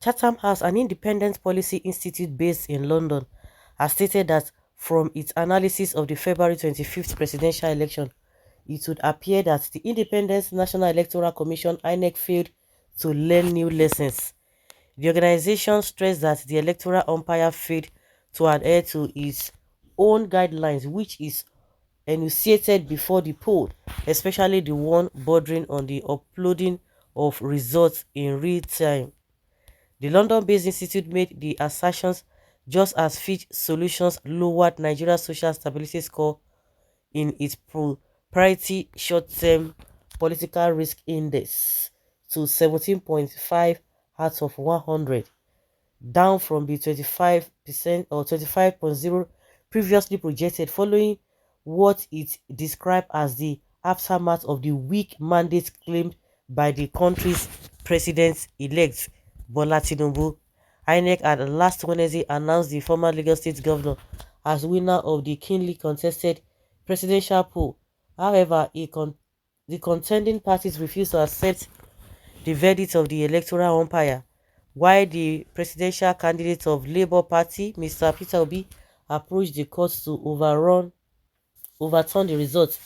Chatham House, an independent policy institute based in London, has stated that from its analysis of the February 25th presidential election, it would appear that the Independent National Electoral Commission (INEC) failed to learn new lessons. The organization stressed that the electoral umpire failed to adhere to its own guidelines, which is enunciated before the poll, especially the one bordering on the uploading of results in real time. The London-based institute made the assertions just as Fitch Solutions lowered Nigeria's social stability score in its proprietary short-term political risk index to 17.5 out of 100, down from the 25% or 25.0 previously projected, following what it described as the aftermath of the weak mandate claimed by the country's president-elect Bola Tinubu. INEC had last Wednesday announced the former Lagos State governor as winner of the keenly contested presidential poll. However, the contending parties refused to accept the verdict of the electoral umpire, while the presidential candidate of Labour Party, Mr. Peter Obi, approached the court to overturn the results.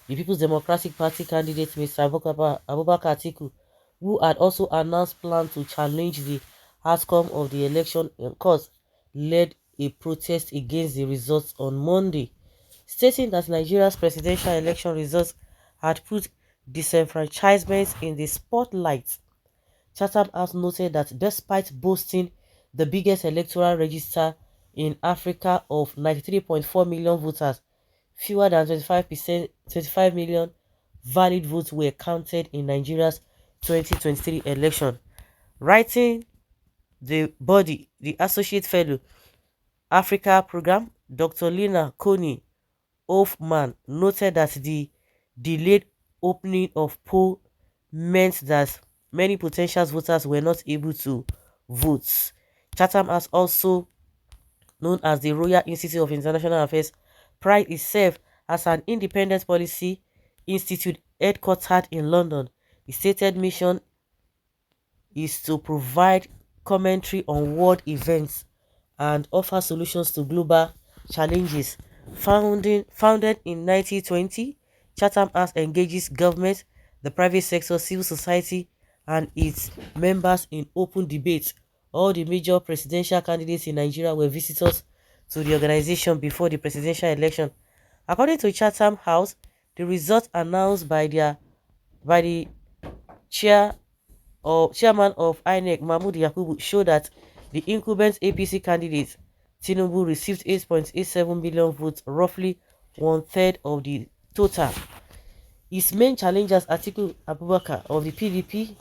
The People's Democratic Party candidate, Mr. Abubakar Atiku, who had also announced plans to challenge the outcome of the election in court, led a protest against the results on Monday, stating that Nigeria's presidential election results had put disenfranchisement in the spotlight. Chatham House noted that despite boasting the biggest electoral register in Africa of 93.4 million voters, fewer than 25 million valid votes were counted in Nigeria's 2023 election. Writing the body, the Associate Fellow Africa Program, Dr. Lina Koni Hoffman noted that the delayed opening of poll meant that many potential voters were not able to vote. Chatham has also known as the Royal Institute of International Affairs, prides itself as an independent policy institute headquartered in London. Its stated mission is to provide commentary on world events and offer solutions to global challenges. Founded in 1920, Chatham House engages government, the private sector, civil society, and its members in open debate. All the major presidential candidates in Nigeria were visitors to the organization before the presidential election. According to Chatham House, the results announced by the chairman of INEC, Mahmood Yakubu, show that the incumbent APC candidate Tinubu received 8.87 million votes, roughly one-third of the total. His main challengers, Atiku Abubakar of the PDP,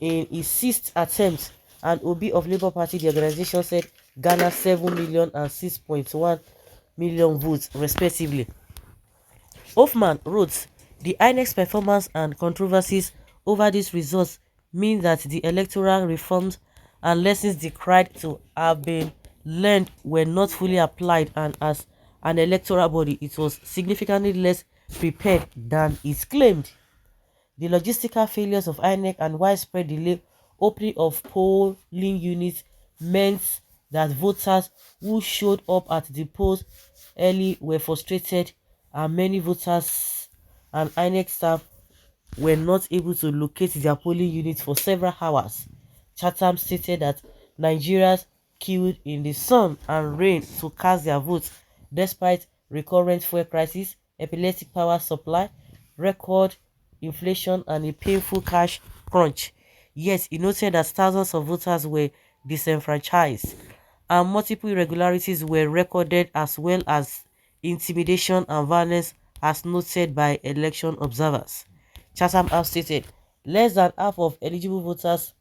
in his sixth attempt, and Obi of Labour Party, the organization said, garnered 7 million and 6.1 million votes, respectively. Hoffman wrote, the INEC's performance and controversies over these results mean that the electoral reforms and lessons decried to have been learned were not fully applied, and as an electoral body, it was significantly less prepared than it claimed. The logistical failures of INEC and widespread delay opening of polling units meant that voters who showed up at the polls early were frustrated, and many voters and INEC staff were not able to locate their polling units for several hours. Chatham stated that Nigerians queued in the sun and rain to cast their votes despite recurrent fuel crisis, epileptic power supply, record inflation, and a painful cash crunch. Yet, he noted that thousands of voters were disenfranchised and multiple irregularities were recorded, as well as intimidation and violence, as noted by election observers. Chatham House stated less than half of eligible voters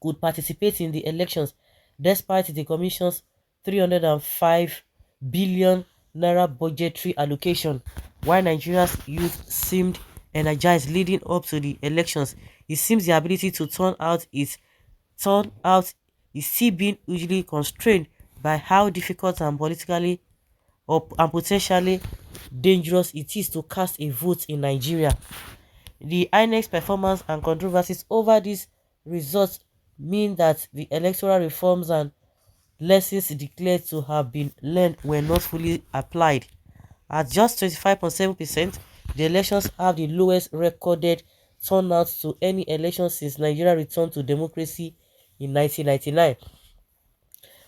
could participate in the elections despite the Commission's 305 billion naira budgetary allocation. While Nigeria's youth seemed energized leading up to the elections, it seems the ability to turn out is still being hugely constrained by how difficult and politically and potentially dangerous it is to cast a vote in Nigeria. The INEC's performance and controversies over these results mean that the electoral reforms and lessons declared to have been learned were not fully applied. At just 25.7%, the elections have the lowest recorded turnout to any election since Nigeria returned to democracy in 1999.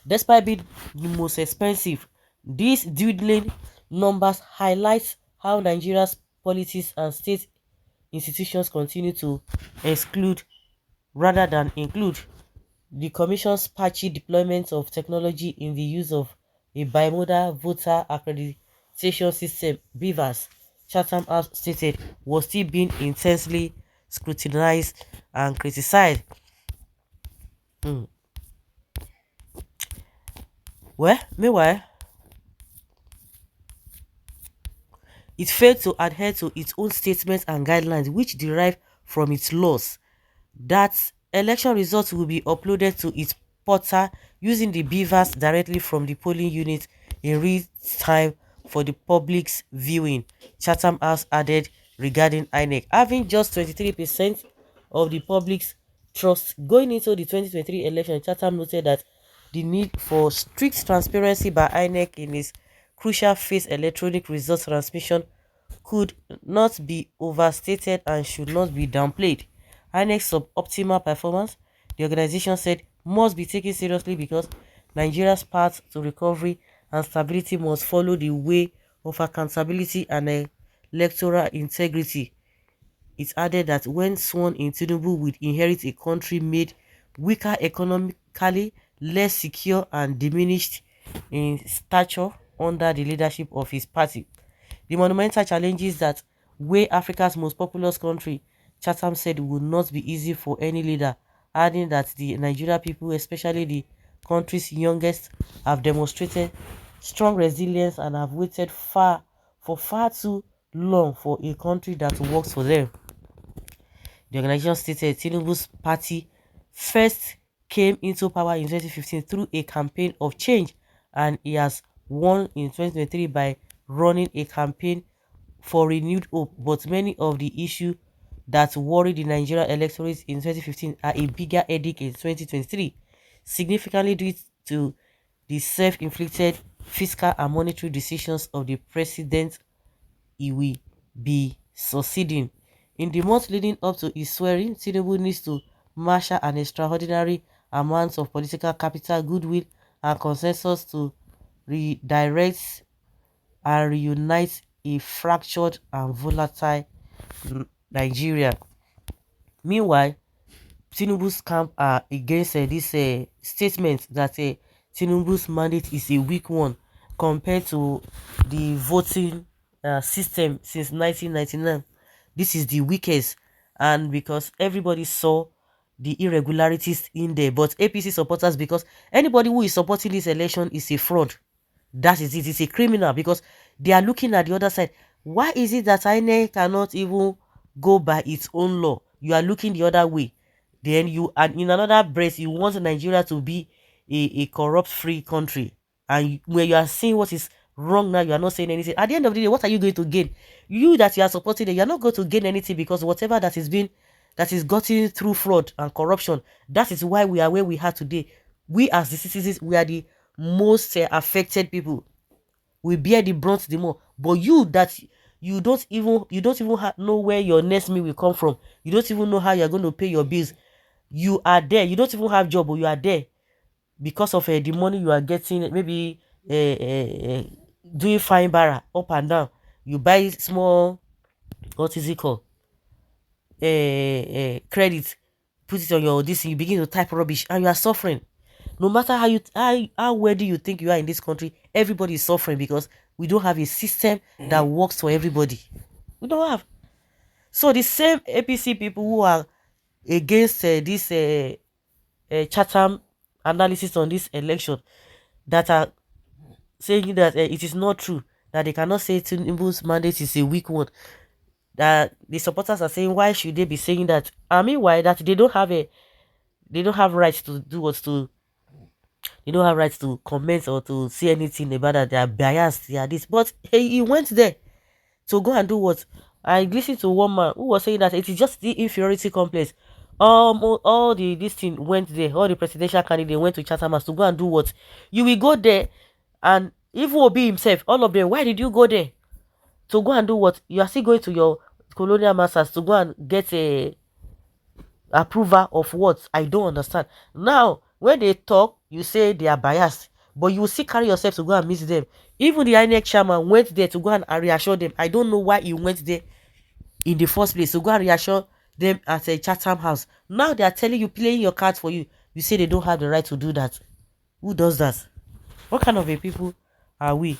Despite being the most expensive, these dwindling numbers highlight how Nigeria's policies and state institutions continue to exclude rather than include. The Commission's patchy deployment of technology in the use of a bimodal voter accreditation system, BVAS, Chatham House stated, was still being intensely scrutinized and criticized. Hmm. Well, meanwhile, it failed to adhere to its own statements and guidelines, which derive from its laws, that election results will be uploaded to its portal using the beavers directly from the polling unit in real time for the public's viewing, Chatham House added regarding Inec. Having just 23% of the public's trust going into the 2023 election, Chatham noted that the need for strict transparency by Inec in its crucial phase electronic results transmission could not be overstated and should not be downplayed. INEC's suboptimal performance, the organization said, must be taken seriously because Nigeria's path to recovery and stability must follow the way of accountability and electoral integrity. It added that when sworn in, Tinubu would inherit a country made weaker economically, less secure and diminished in stature under the leadership of his party. The monumental challenges that weigh Africa's most populous country, Chatham said, would not be easy for any leader, adding that the Nigeria people, especially the country's youngest, have demonstrated strong resilience and have waited for far too long for a country that works for them. The organization stated Tinubu's party first came into power in 2015 through a campaign of change, and he has won in 2023 by running a campaign for renewed hope. But many of the issues that worried the Nigerian electorate in 2015 are a bigger headache in 2023, significantly due to the self-inflicted fiscal and monetary decisions of the president he will be succeeding. In the months leading up to his swearing, Tinubu needs to marshal an extraordinary amount of political capital, goodwill, and consensus to redirect and reunite a fractured and volatile Nigeria. Meanwhile, Tinubu's camp are against this statement that Tinubu's mandate is a weak one compared to the voting system since 1999. This is the weakest, and because everybody saw the irregularities in there, but APC supporters, because anybody who is supporting this election is a fraud. That is it. It's a criminal because they are looking at the other side. Why is it that INEC cannot even go by its own law? You are looking the other way. Then you, and in another breath, you want Nigeria to be a corrupt-free country. And when you are seeing what is wrong now, you are not saying anything. At the end of the day, what are you going to gain? You that you are supporting it, you are not going to gain anything because whatever that is gotten through fraud and corruption, that is why we are where we are today. We as the citizens, we are the most affected people. We bear the brunt the more. But you that you don't even know where your next meal will come from. You don't even know how you're going to pay your bills. You are there. You don't even have job, but you are there because of the money you are getting. Maybe doing fine bara up and down. You buy small, what is it called? Credit, put it on your this, you begin to type rubbish and you are suffering. No matter how wealthy you think you are in this country, everybody is suffering because we don't have a system that works for everybody. We don't have. So the same APC people who are against this Chatham analysis on this election, that are saying that it is not true, that they cannot say Tinubu's mandate is a weak one, that the supporters are saying, why should they be saying that? I mean, why that they don't have rights to do what to, they don't have rights to comment or to say anything about that they are biased, they are this. But hey, he went there to go and do what? I listened to one man who was saying that it is just the inferiority complex. all the this thing went there, all the presidential candidate went to Chatham House to go and do what? You will go there, and even Obi himself, all of them, why did you go there? To go and do what? You are still going to your colonial masters to go and get a approval of what? I don't understand. Now, when they talk, you say they are biased, but you will still carry yourself to go and meet them. Even the Inec chairman went there to go and reassure them. I don't know why he went there in the first place, to go and reassure them at a Chatham House. Now they are telling you, playing your cards for you. You say they don't have the right to do that. Who does that? What kind of a people are we?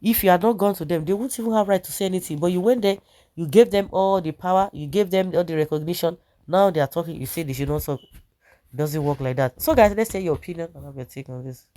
If you had not gone to them, they wouldn't even have right to say anything. But you went there, you gave them all the power, you gave them all the recognition. Now they are talking, you say they should not talk. It doesn't work like that. So guys, let's say your opinion and have your take on this.